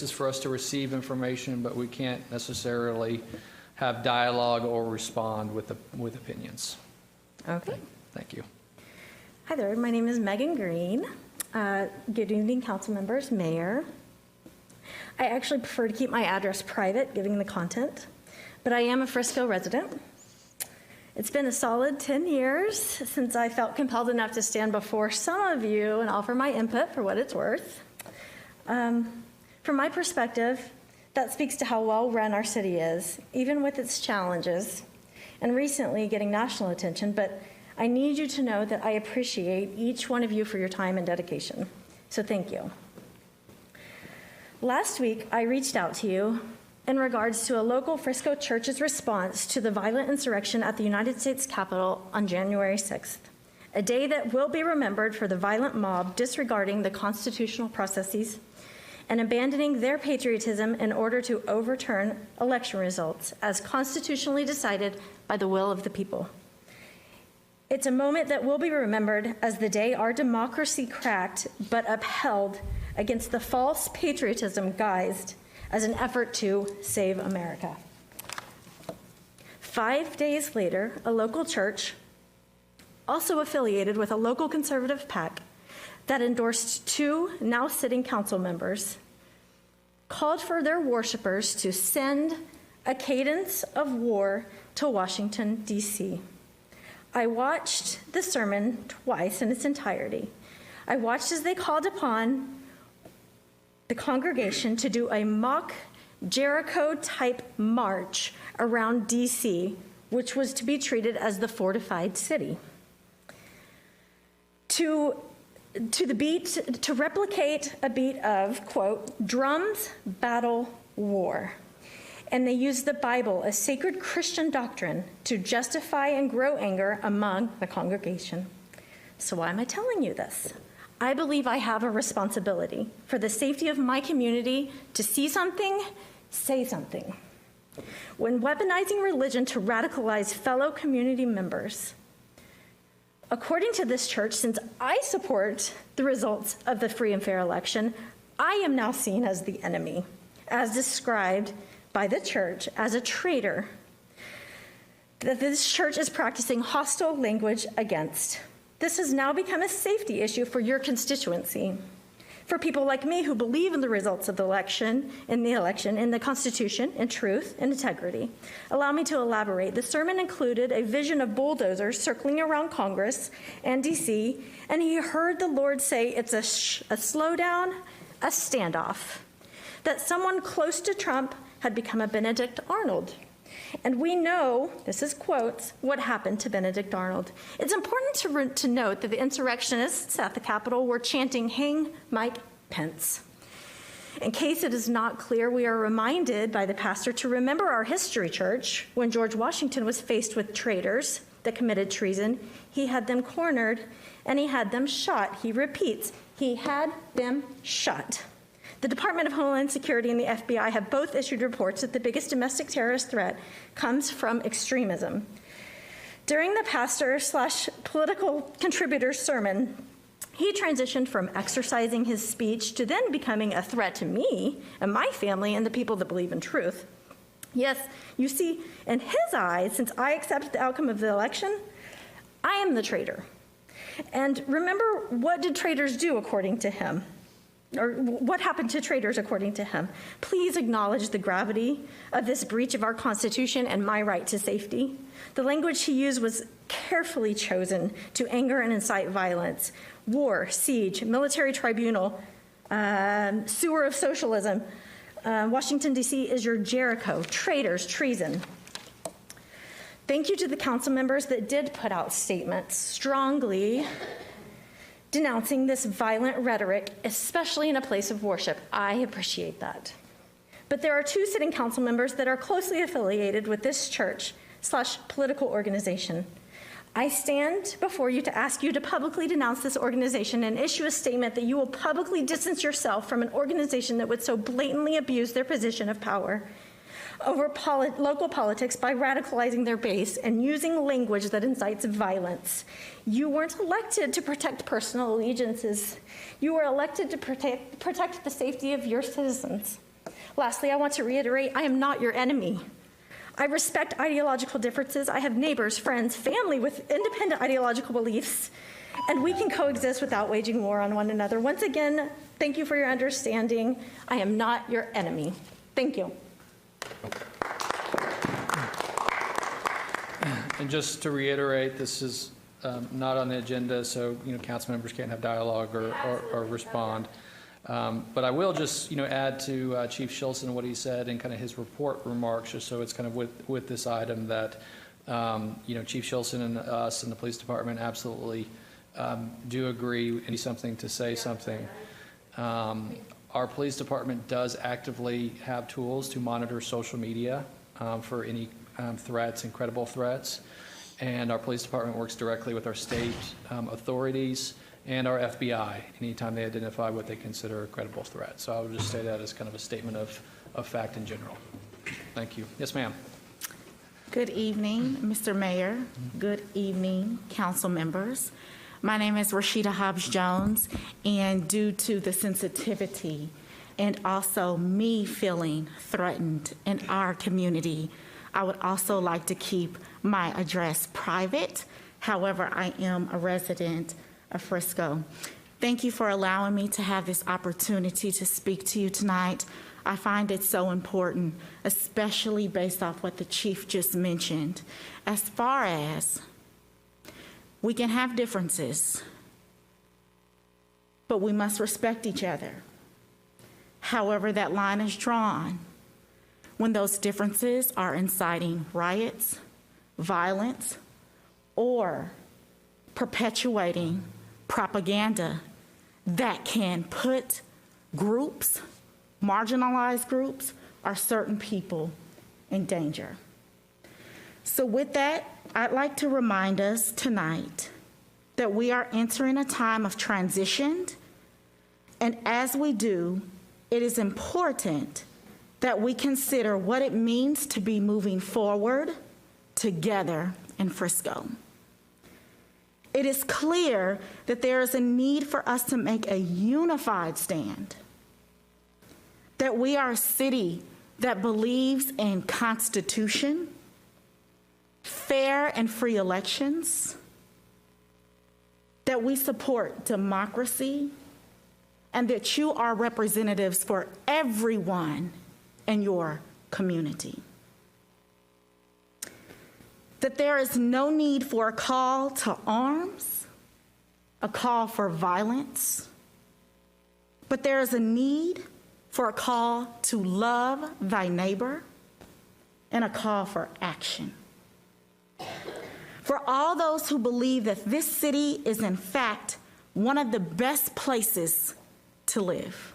is for us to receive information, but we can't necessarily have dialogue or respond with opinions. Okay. Thank you. Hi there, my name is Megan Green. Good evening, council members, mayor. I actually prefer to keep my address private, given the content, but I am a Frisco resident. It's been a solid 10 years since I felt compelled enough to stand before some of you and offer my input for what it's worth. From my perspective, that speaks to how well run our city is, even with its challenges, and recently getting national attention, but I need you to know that I appreciate each one of you for your time and dedication. So thank you. Last week, I reached out to you in regards to a local Frisco church's response to the violent insurrection at the United States Capitol on January 6th, a day that will be remembered for the violent mob disregarding the constitutional processes and abandoning their patriotism in order to overturn election results as constitutionally decided by the will of the people. It's a moment that will be remembered as the day our democracy cracked but upheld against the false patriotism guised as an effort to save America. 5 days later, a local church, also affiliated with a local conservative PAC, that endorsed 2 now sitting council members, called for their worshipers to send a cadence of war to Washington, D.C. I watched the sermon twice in its entirety. I watched as they called upon the congregation to do a mock Jericho-type march around D.C., which was to be treated as the fortified city. To replicate a beat of, quote, drums, battle, war. And they used the Bible, a sacred Christian doctrine, to justify and grow anger among the congregation. So why am I telling you this? I believe I have a responsibility for the safety of my community to see something, say something. When weaponizing religion to radicalize fellow community members, according to this church, since I support the results of the free and fair election, I am now seen as the enemy, as described by the church as a traitor that this church is practicing hostile language against. This has now become a safety issue for your constituency. For people like me who believe in the results of the election, in the Constitution, in truth, and integrity. Allow me to elaborate. The sermon included a vision of bulldozers circling around Congress and D.C., and he heard the Lord say it's a slowdown, a standoff, that someone close to Trump had become a Benedict Arnold. And we know, this is quotes, what happened to Benedict Arnold. It's important to note that the insurrectionists at the Capitol were chanting, "Hang Mike Pence." In case it is not clear, we are reminded by the pastor to remember our history, church. When George Washington was faced with traitors that committed treason, he had them cornered and he had them shot. He repeats, he had them shot. The Department of Homeland Security and the FBI have both issued reports that the biggest domestic terrorist threat comes from extremism. During the pastor/political contributor's sermon, he transitioned from exercising his speech to then becoming a threat to me and my family and the people that believe in truth. Yes, you see, in his eyes, since I accepted the outcome of the election, I am the traitor. And remember, what did traitors do according to him? Or what happened to traitors according to him? Please acknowledge the gravity of this breach of our Constitution and my right to safety. The language he used was carefully chosen to anger and incite violence. War, siege, military tribunal, sewer of socialism. Washington, D.C. is your Jericho. Traitors, treason. Thank you to the council members that did put out statements strongly denouncing this violent rhetoric, especially in a place of worship. I appreciate that. But there are 2 sitting council members that are closely affiliated with this church/political organization. I stand before you to ask you to publicly denounce this organization and issue a statement that you will publicly distance yourself from an organization that would so blatantly abuse their position of power over local politics by radicalizing their base and using language that incites violence. You weren't elected to protect personal allegiances. You were elected to protect the safety of your citizens. Lastly, I want to reiterate, I am not your enemy. I respect ideological differences. I have neighbors, friends, family with independent ideological beliefs, and we can coexist without waging war on one another. Once again, thank you for your understanding. I am not your enemy. Thank you. And just to reiterate, this is not on the agenda, so council members can't have dialogue or respond. But I will just add to Chief Shilson what he said and kind of his report remarks, just so it's kind of with this item that Chief Shilson and us and the police department absolutely do agree and need something to say something. Our police department does actively have tools to monitor social media for any threats and credible threats. And our police department works directly with our state authorities and our FBI anytime they identify what they consider a credible threat. So I would just say that as kind of a statement of fact in general. Thank you. Yes, ma'am. Good evening, Mr. Mayor. Good evening, council members. My name is Rashida Hobbs-Jones, and due to the sensitivity and also me feeling threatened in our community, I would also like to keep my address private. However, I am a resident of Frisco. Thank you for allowing me to have this opportunity to speak to you tonight. I find it so important, especially based off what the chief just mentioned. As far as we can have differences, but we must respect each other. However, that line is drawn when those differences are inciting riots, violence, or perpetuating propaganda that can put groups, marginalized groups, or certain people in danger. So with that, I'd like to remind us tonight that we are entering a time of transition, and as we do, it is important that we consider what it means to be moving forward together in Frisco. It is clear that there is a need for us to make a unified stand, that we are a city that believes in Constitution, fair and free elections, that we support democracy, and that you are representatives for everyone in your community. That there is no need for a call to arms, a call for violence, but there is a need for a call to love thy neighbor and a call for action. For all those who believe that this city is in fact one of the best places to live,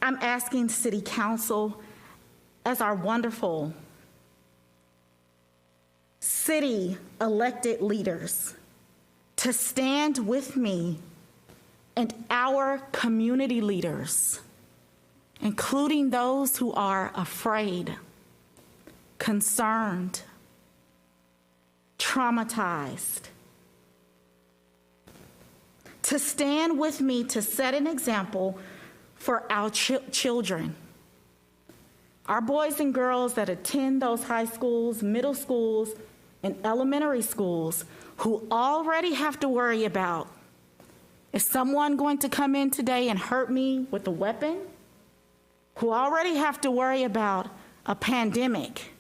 I'm asking City Council, as our wonderful city elected leaders, to stand with me and our community leaders, including those who are afraid, concerned, traumatized, to stand with me to set an example for our children, our boys and girls that attend those high schools, middle schools, and elementary schools, who already have to worry about, is someone going to come in today and hurt me with a weapon? Who already have to worry about a pandemic.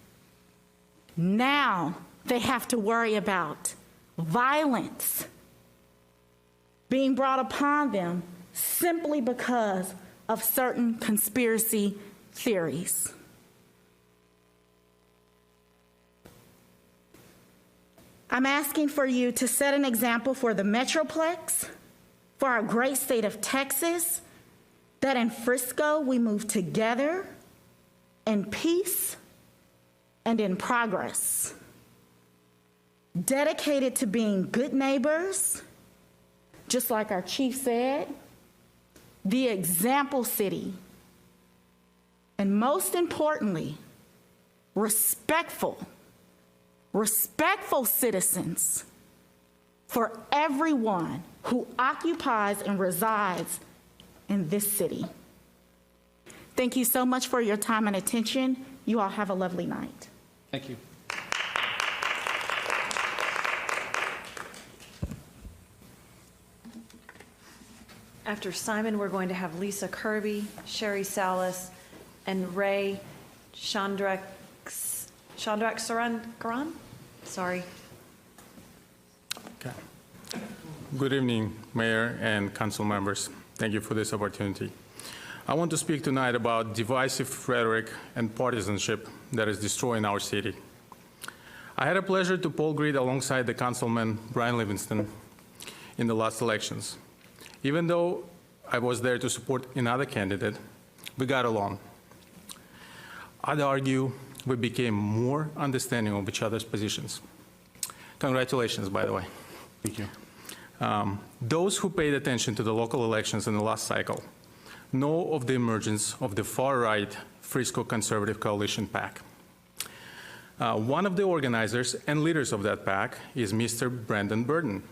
Now they have to worry about violence being brought upon them simply because of certain conspiracy theories. I'm asking for you to set an example for the Metroplex, for our great state of Texas, that in Frisco we move together in peace and in progress, dedicated to being good neighbors, just like our chief said, the example city, and most importantly, respectful citizens for everyone who occupies and resides in this city. Thank you so much for your time and attention. You all have a lovely night. Thank you. After Simon, we're going to have Lisa Kirby, Sherry Salas, and Ray Chandrakaran? Sorry. Okay. Good evening, Mayor and Council members. Thank you for this opportunity. I want to speak tonight about divisive rhetoric and partisanship that is destroying our city. I had a pleasure to poll grid alongside the Councilman Brian Livingston in the last elections. Even though I was there to support another candidate, we got along. I'd argue we became more understanding of each other's positions. Congratulations, by the way. Thank you. Those who paid attention to the local elections in the last cycle know of the emergence of the far-right Frisco Conservative Coalition PAC. One of the organizers and leaders of that PAC is Mr. Brandon Burden.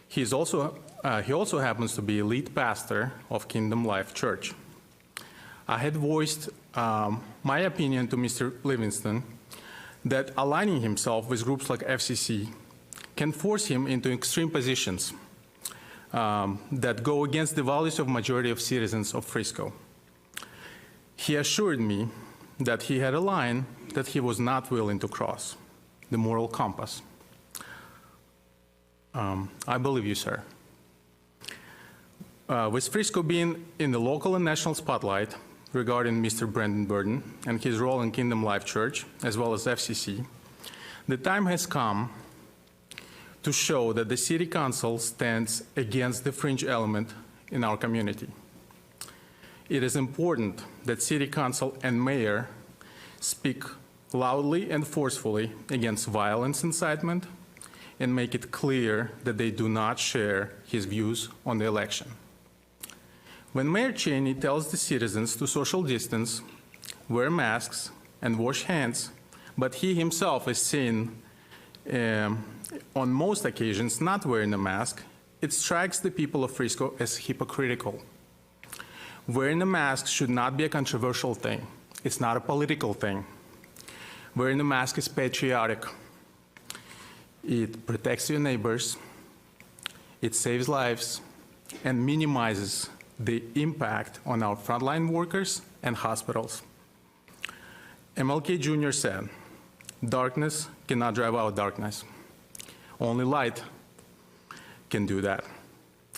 He also happens to be a lead pastor of Kingdom Life Church. I had voiced my opinion to Mr. Livingston that aligning himself with groups like FCC can force him into extreme positions that go against the values of majority of citizens of Frisco. He assured me that he had a line that he was not willing to cross, the moral compass. I believe you, sir. With Frisco being in the local and national spotlight regarding Mr. Brandon Burden and his role in Kingdom Life Church, as well as FCC, the time has come to show that the City Council stands against the fringe element in our community. It is important that City Council and Mayor speak loudly and forcefully against violence incitement and make it clear that they do not share his views on the election. When Mayor Cheney tells the citizens to social distance, wear masks, and wash hands, but he himself is seen on most occasions not wearing a mask, it strikes the people of Frisco as hypocritical. Wearing a mask should not be a controversial thing. It's not a political thing. Wearing a mask is patriotic. It protects your neighbors, it saves lives, and minimizes the impact on our frontline workers and hospitals. MLK Jr. said, "Darkness cannot drive out darkness. Only light can do that.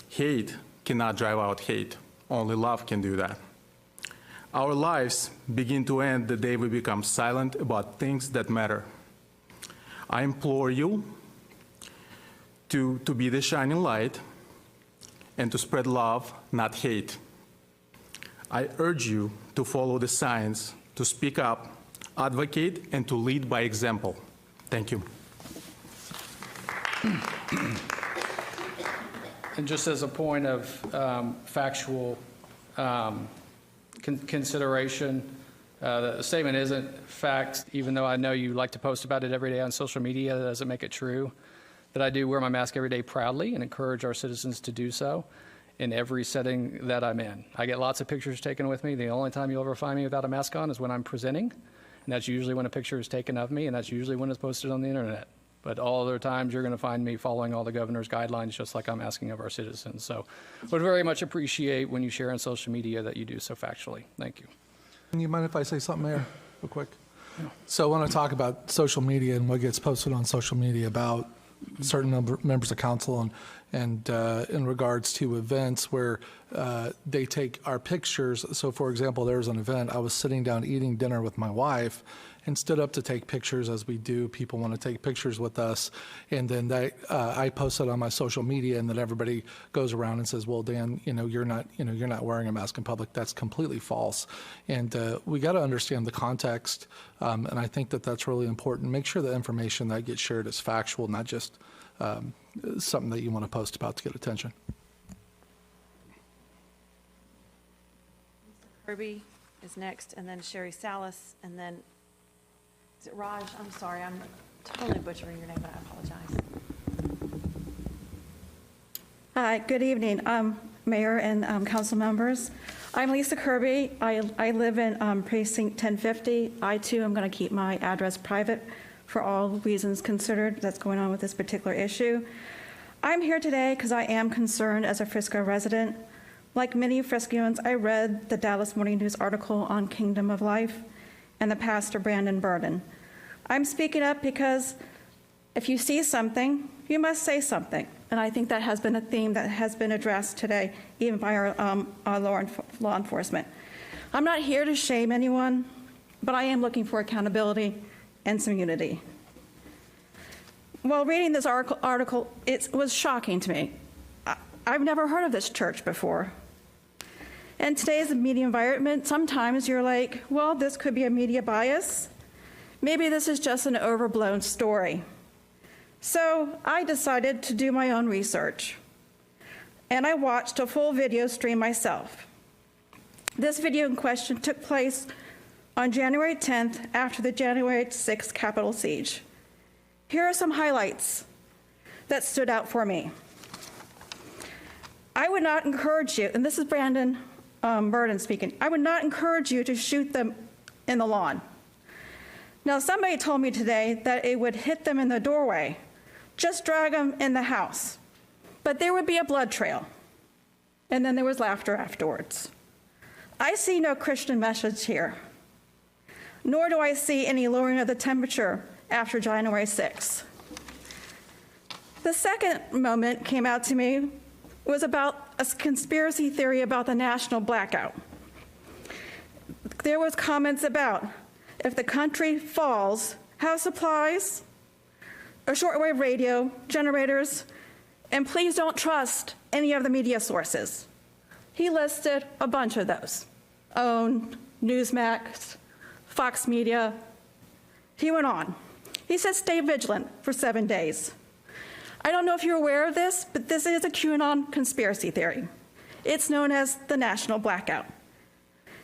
Hate cannot drive out hate. Only love can do that." Our lives begin to end the day we become silent about things that matter. I implore you to be the shining light and to spread love, not hate. I urge you to follow the signs, to speak up, advocate, and to lead by example. Thank you. And just as a point of factual consideration, the statement isn't fact, even though I know you like to post about it every day on social media. That doesn't make it true. That I do wear my mask every day proudly and encourage our citizens to do so in every setting that I'm in. I get lots of pictures taken with me. The only time you'll ever find me without a mask on is when I'm presenting, and that's usually when a picture is taken of me, and that's usually when it's posted on the internet. But all other times, you're going to find me following all the governor's guidelines, just like I'm asking of our citizens. So would very much appreciate when you share on social media that you do so factually. Thank you. You mind if I say something, Mayor, real quick? So I want to talk about social media and what gets posted on social media about certain members of council and in regards to events where they take our pictures. So, for example, there was an event, I was sitting down eating dinner with my wife and stood up to take pictures, as we do. People want to take pictures with us. And then I posted on my social media, and then everybody goes around and says, well, Dan, you're not wearing a mask in public. That's completely false. And we got to understand the context. And I think that that's really important. Make sure the information that gets shared is factual, not just something that you want to post about to get attention. Kirby is next, and then Sherry Salas, and then, is it Raj? I'm sorry, I'm totally butchering your name, but I apologize. Hi, good evening, Mayor and council members. I'm Lisa Kirby. I live in precinct 1050. I too am going to keep my address private for all reasons considered that's going on with this particular issue. I'm here today because I am concerned as a Frisco resident. Like many Friscoans, I read the Dallas Morning News article on Kingdom of Life and the pastor Brandon Burden. I'm speaking up because if you see something, you must say something. And I think that has been a theme that has been addressed today, even by our law enforcement. I'm not here to shame anyone, but I am looking for accountability and some unity. While reading this article, it was shocking to me. I've never heard of this church before. In today's media environment, sometimes you're like, well, this could be a media bias. Maybe this is just an overblown story. So I decided to do my own research, and I watched a full video stream myself. This video in question took place on January 10th after the January 6th Capitol siege. Here are some highlights that stood out for me. I would not encourage you, and this is Brandon Burden speaking, I would not encourage you to shoot them in the lawn. Now, somebody told me today that it would hit them in the doorway. Just drag them in the house. But there would be a blood trail. And then there was laughter afterwards. I see no Christian message here, nor do I see any lowering of the temperature after January 6th. The second moment came out to me was about a conspiracy theory about the national blackout. There was comments about if the country falls, house supplies, a shortwave radio, generators, and please don't trust any of the media sources. He listed a bunch of those. OWN, Newsmax, Fox Media. He went on. He said stay vigilant for 7 days. I don't know if you're aware of this, but this is a QAnon conspiracy theory. It's known as the national blackout.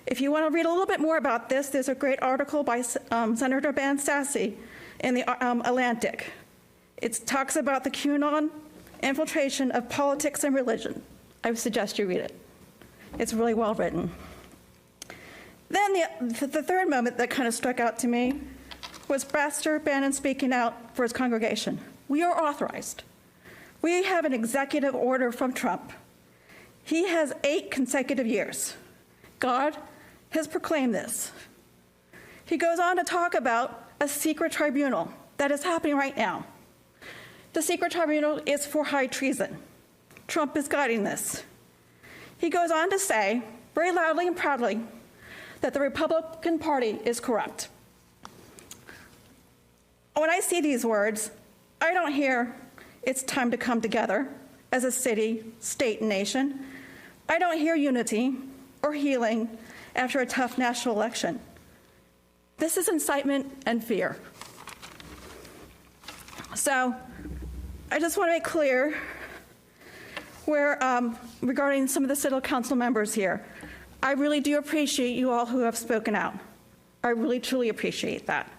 If you want to read a little bit more about this, there's a great article by Senator Ben Sasse in the Atlantic. It talks about the QAnon infiltration of politics and religion. I would suggest you read it. It's really well written. Then the third moment that kind of struck out to me was Pastor Bannon speaking out for his congregation. We are authorized. We have an executive order from Trump. He has 8 consecutive years. God has proclaimed this. He goes on to talk about a secret tribunal that is happening right now. The secret tribunal is for high treason. Trump is guiding this. He goes on to say, very loudly and proudly, that the Republican Party is corrupt. When I see these words, I don't hear it's time to come together as a city, state, and nation. I don't hear unity or healing after a tough national election. This is incitement and fear. So I just want to make clear regarding some of the city council members here, I really do appreciate you all who have spoken out. I really, truly appreciate that.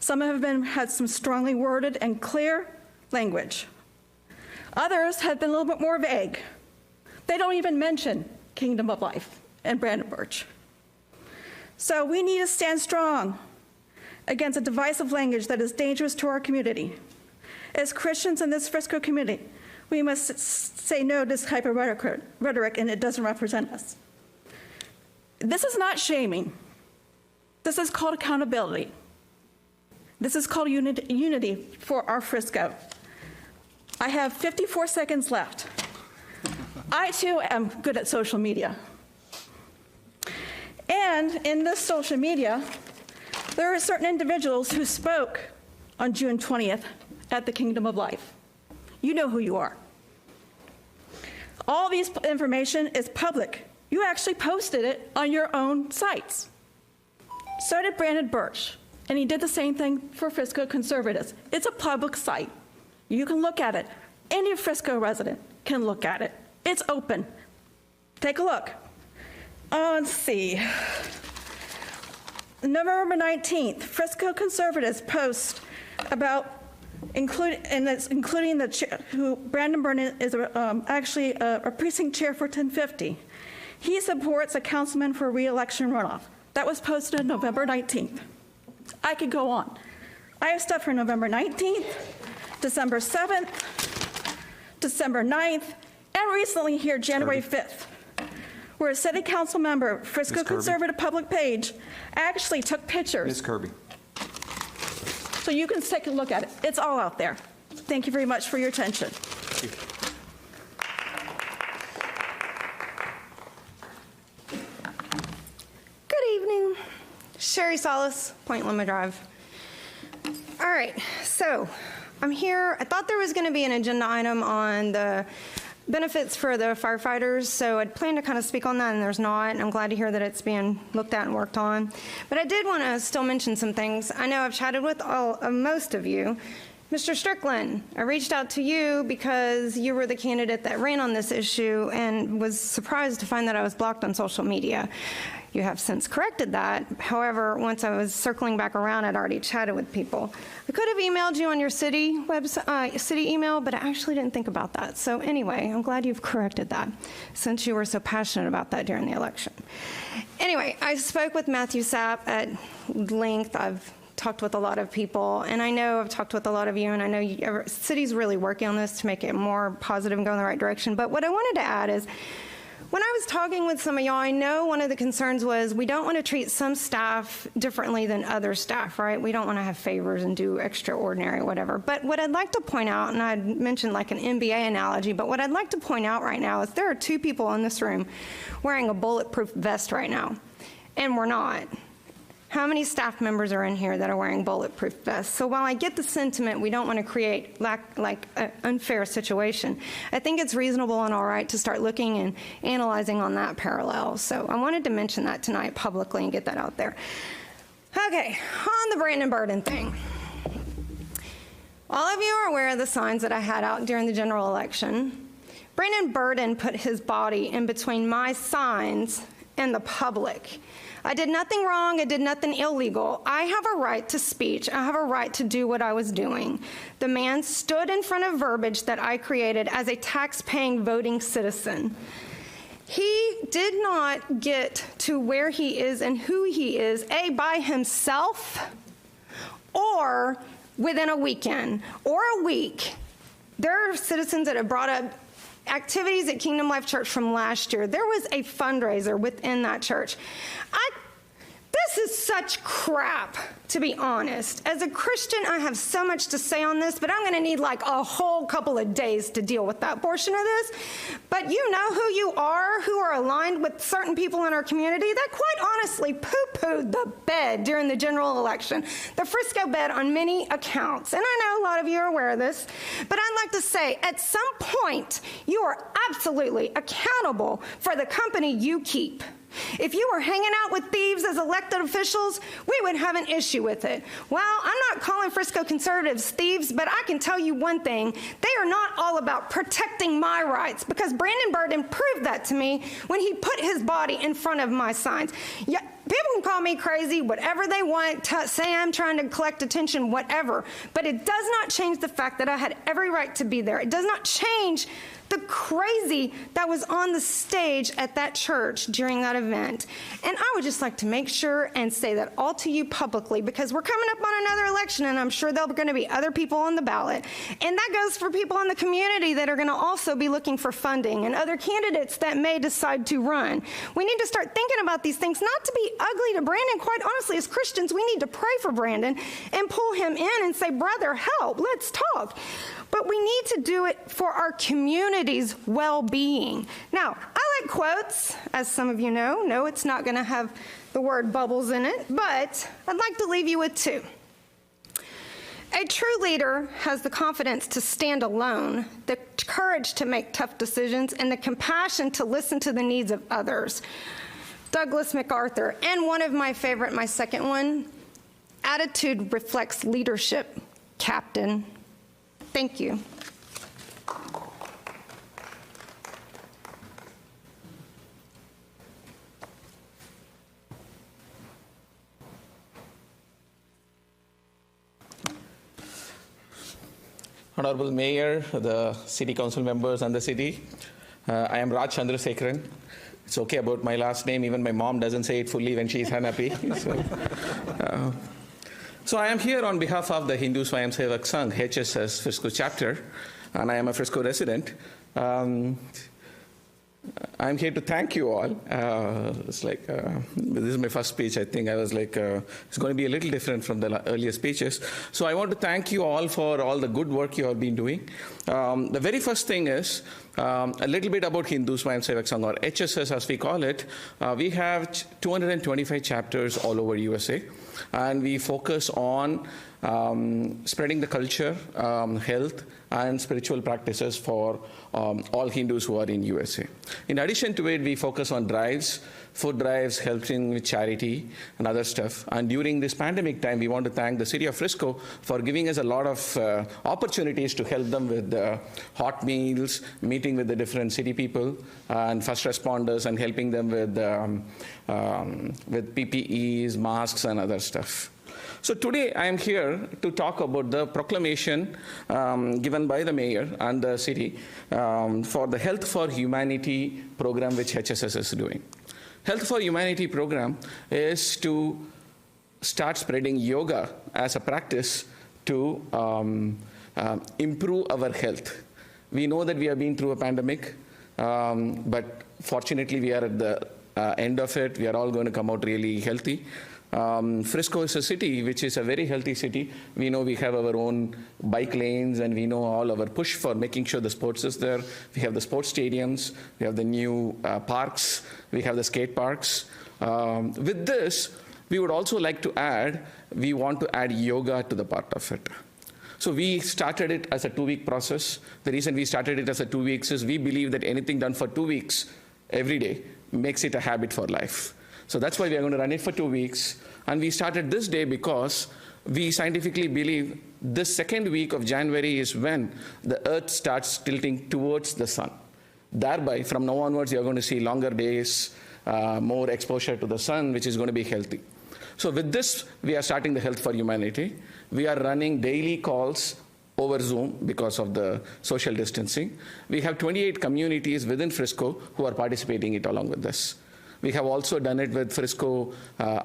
Some have had some strongly worded and clear language. Others have been a little bit more vague. They don't even mention Kingdom of Life and Brandon Birch. So we need to stand strong against a divisive language that is dangerous to our community. As Christians in this Frisco community, we must say no to this type of rhetoric, and it doesn't represent us. This is not shaming. This is called accountability. This is called unity for our Frisco. I have 54 seconds left. I, too, am good at social media. And in this social media, there are certain individuals who spoke on June 20th at the Kingdom of Life. You know who you are. All this information is public. You actually posted it on your own sites. So did Brandon Birch, and he did the same thing for Frisco Conservatives. It's a public site. You can look at it. Any Frisco resident can look at it. It's open. Take a look. Let's see. November 19th, Frisco Conservatives post about including who Brandon Burden is actually a precinct chair for 1050. he supports a councilman for re-election runoff. That was posted on November 19th. I could go on. I have stuff for November 19th, December 7th, December 9th, and recently here, January 5th, where a city council member, Frisco Conservative Public Page, actually took pictures. Ms. Kirby. So you can take a look at it. It's all out there. Thank you very much for your attention. Good evening. Sherry Salas, Point Loma Drive. All right, so I'm here. I thought there was going to be an agenda item on the benefits for the firefighters, so I'd planned to kind of speak on that, and there's not, and I'm glad to hear that it's being looked at and worked on. But I did want to still mention some things. I know I've chatted with most of you. Mr. Strickland, I reached out to you because you were the candidate that ran on this issue and was surprised to find that I was blocked on social media. You have since corrected that. However, once I was circling back around, I'd already chatted with people. I could have emailed you on your city website, city email, but I actually didn't think about that. So anyway, I'm glad you've corrected that since you were so passionate about that during the election. Anyway, I spoke with Matthew Sapp at length. I've talked with a lot of people, and I know I've talked with a lot of you, and I know the city's really working on this to make it more positive and go in the right direction. But what I wanted to add is, when I was talking with some of y'all, I know one of the concerns was we don't want to treat some staff differently than other staff, right? We don't want to have favors and do extraordinary or whatever. But what I'd like to point out, and I'd mentioned like an NBA analogy, but what I'd like to point out right now is there are two people in this room wearing a bulletproof vest right now, and we're not. How many staff members are in here that are wearing bulletproof vests? So while I get the sentiment, we don't want to create like an unfair situation, I think it's reasonable and all right to start looking and analyzing on that parallel. So I wanted to mention that tonight publicly and get that out there. Okay, on the Brandon Burden thing. All of you are aware of the signs that I had out during the general election. Brandon Burden put his body in between my signs and the public. I did nothing wrong. I did nothing illegal. I have a right to speech. I have a right to do what I was doing. The man stood in front of verbiage that I created as a tax-paying voting citizen. He did not get to where he is and who he is, A, by himself or within a weekend or a week. There are citizens that have brought up activities at Kingdom Life Church from last year. There was a fundraiser within that church. This is such crap, to be honest. As a Christian, I have so much to say on this, but I'm going to need like a whole couple of days to deal with that portion of this. But you know who you are, who are aligned with certain people in our community that quite honestly poo-pooed the bed during the general election, the Frisco bed on many accounts. And I know a lot of you are aware of this, but I'd like to say at some point, you are absolutely accountable for the company you keep. If you were hanging out with thieves as elected officials, we would have an issue with it. Well, I'm not calling Frisco conservatives thieves, but I can tell you one thing. They are not all about protecting my rights, because Brandon Burden proved that to me when he put his body in front of my signs. Yeah, people can call me crazy, whatever they want, say I'm trying to collect attention, whatever. But it does not change the fact that I had every right to be there. It does not change the crazy that was on the stage at that church during that event. And I would just like to make sure and say that all to you publicly, because we're coming up on another election, and I'm sure there'll going to be other people on the ballot. And that goes for people in the community that are going to also be looking for funding, and other candidates that may decide to run. We need to start thinking about these things, not to be ugly to Brandon. Quite honestly, as Christians, we need to pray for Brandon and pull him in and say, brother, help, let's talk. But we need to do it for our community's well-being. Now, I like quotes, as some of you know. No, it's not going to have the word bubbles in it, but I'd like to leave you with two. A true leader has the confidence to stand alone, the courage to make tough decisions, and the compassion to listen to the needs of others. Douglas MacArthur. And one of my favorite, my second one, attitude reflects leadership, Captain. Thank you. Honorable Mayor, the City Council members and the city, I am Raj Chandrasekharan. It's okay about my last name. Even my mom doesn't say it fully when she's unhappy. So I am here on behalf of the Hindu Swayam Sevak Sangh, HSS Frisco chapter, and I am a Frisco resident. I'm here to thank you all. This is my first speech. I think I was like, it's going to be a little different from the earlier speeches. So I want to thank you all for all the good work you have been doing. The very first thing is a little bit about Hindu Swayam Sevak Sangh, or HSS as we call it. We have 225 chapters all over USA, and we focus on spreading the culture, health, and spiritual practices for all Hindus who are in USA. In addition to it, we focus on drives, food drives, helping with charity and other stuff. And during this pandemic time, we want to thank the city of Frisco for giving us a lot of opportunities to help them with hot meals, meeting with the different city people and first responders, and helping them with PPEs, masks, and other stuff. So today I am here to talk about the proclamation given by the mayor and the city for the Health for Humanity program which HSS is doing. Health for Humanity program is to start spreading yoga as a practice to improve our health. We know that we have been through a pandemic, but fortunately we are at the end of it. We are all going to come out really healthy. Frisco is a city which is a very healthy city. We know we have our own bike lanes, and we know all our push for making sure the sports is there. We have the sports stadiums, we have the new parks, we have the skate parks. With this, we would also like to we want to add yoga to the part of it. So we started it as a 2-week process. The reason we started it as a 2 weeks is we believe that anything done for 2 weeks every day makes it a habit for life. So that's why we are going to run it for 2 weeks. And we started this day because we scientifically believe this second week of January is when the earth starts tilting towards the sun. Thereby, from now onwards, you're going to see longer days, more exposure to the sun, which is going to be healthy. So with this, we are starting the Health for Humanity. We are running daily calls over Zoom because of the social distancing. We have 28 communities within Frisco who are participating it along with this. We have also done it with Frisco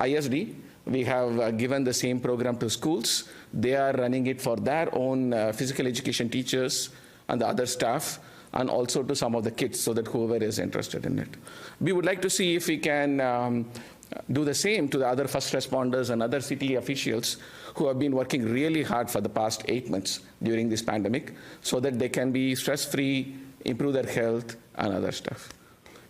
ISD. We have given the same program to schools. They are running it for their own physical education teachers and the other staff, and also to some of the kids, so that whoever is interested in it. We would like to see if we can do the same to the other first responders and other city officials who have been working really hard for the past 8 months during this pandemic, so that they can be stress-free, improve their health, and other stuff.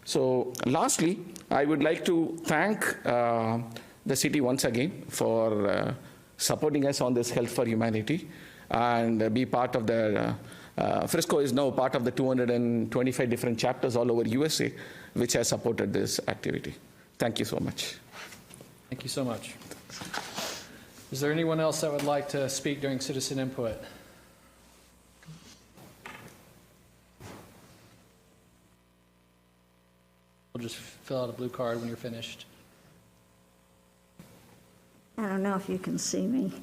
So lastly, I would like to thank the city once again for supporting us on this Health for Humanity, and be part of the, Frisco is now part of the 225 different chapters all over USA, which has supported this activity. Thank you so much. Thank you so much. Is there anyone else that would like to speak during citizen input? We'll just fill out a blue card when you're finished. I don't know if you can see me.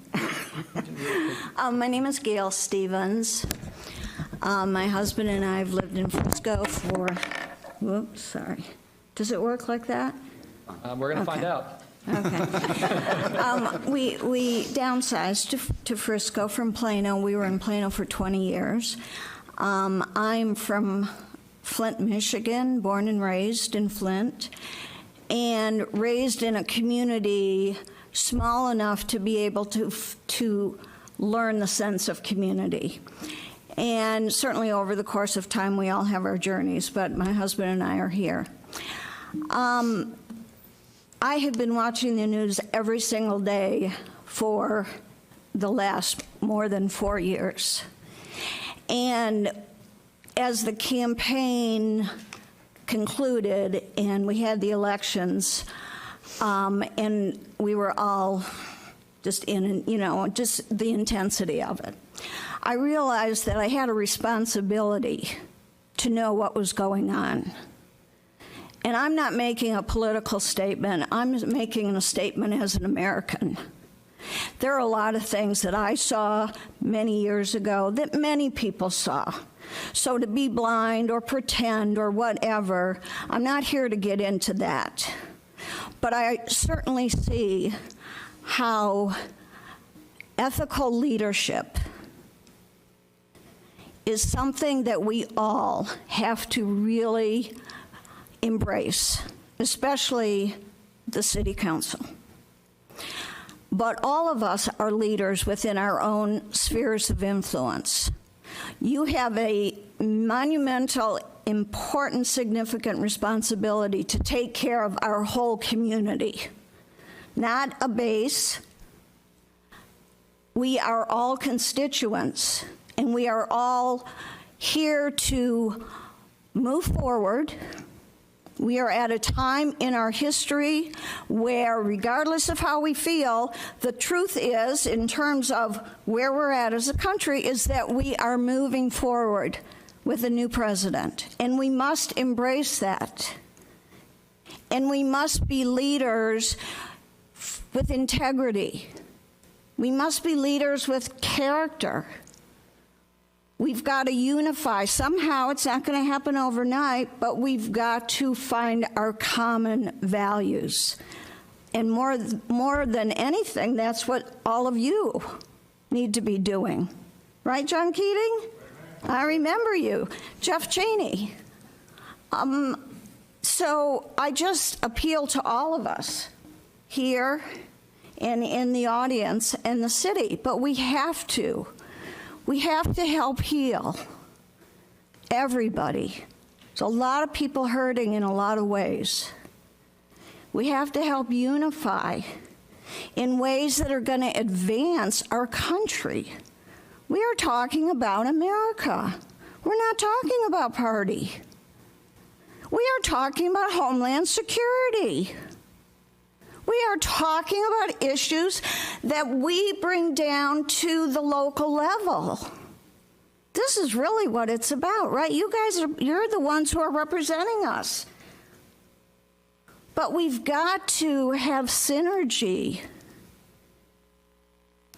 My name is Gail Stevens. My husband and I have lived in Frisco for, whoops, sorry. Does it work like that? We're going to find out. Okay. We downsized to Frisco from Plano. We were in Plano for 20 years. I'm from Flint, Michigan, born and raised in Flint, and raised in a community small enough to be able to learn the sense of community. And certainly over the course of time, we all have our journeys, but my husband and I are here. I have been watching the news every single day for the last more than 4 years. And as the campaign concluded and we had the elections, and we were all just in, just the intensity of it, I realized that I had a responsibility to know what was going on. And I'm not making a political statement. I'm making a statement as an American. There are a lot of things that I saw many years ago that many people saw. So to be blind or pretend or whatever, I'm not here to get into that. But I certainly see how ethical leadership is something that we all have to really embrace, especially the city council. But all of us are leaders within our own spheres of influence. You have a monumental, important, significant responsibility to take care of our whole community, not a base. We are all constituents, and we are all here to move forward. We are at a time in our history where, regardless of how we feel, the truth is, in terms of where we're at as a country, is that we are moving forward with a new president. And we must embrace that. And we must be leaders with integrity. We must be leaders with character. We've got to unify. Somehow, it's not going to happen overnight, but we've got to find our common values. And more than anything, that's what all of you need to be doing. Right, John Keating? I remember you. Jeff Cheney. So I just appeal to all of us here and in the audience and the city, but we have to. We have to help heal everybody. There's a lot of people hurting in a lot of ways. We have to help unify in ways that are going to advance our country. We are talking about America. We're not talking about party. We are talking about Homeland Security. We are talking about issues that we bring down to the local level. This is really what it's about, right? You guys you're the ones who are representing us. But we've got to have synergy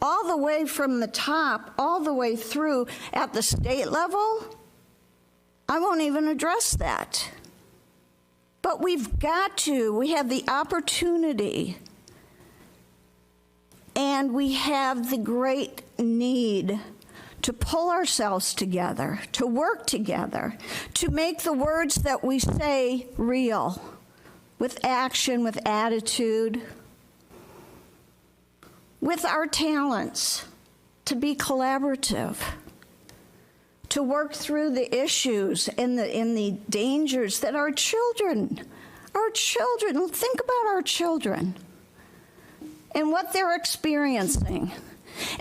all the way from the top, all the way through at the state level. I won't even address that. But we have the opportunity, and we have the great need to pull ourselves together, to work together, to make the words that we say real, with action, with attitude, with our talents, to be collaborative, to work through the issues and the dangers that our children, think about our children and what they're experiencing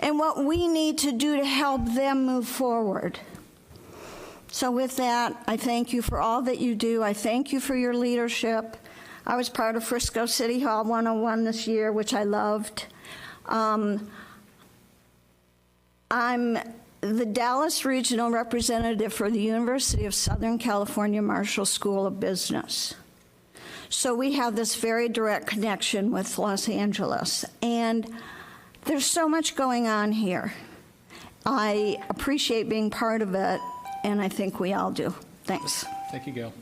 and what we need to do to help them move forward. So with that, I thank you for all that you do. I thank you for your leadership. I was part of Frisco City Hall 101 this year, which I loved. I'm the Dallas Regional Representative for the University of Southern California Marshall School of Business. So we have this very direct connection with Los Angeles, and there's so much going on here. I appreciate being part of it, and I think we all do. Thanks. Thank you, Gail.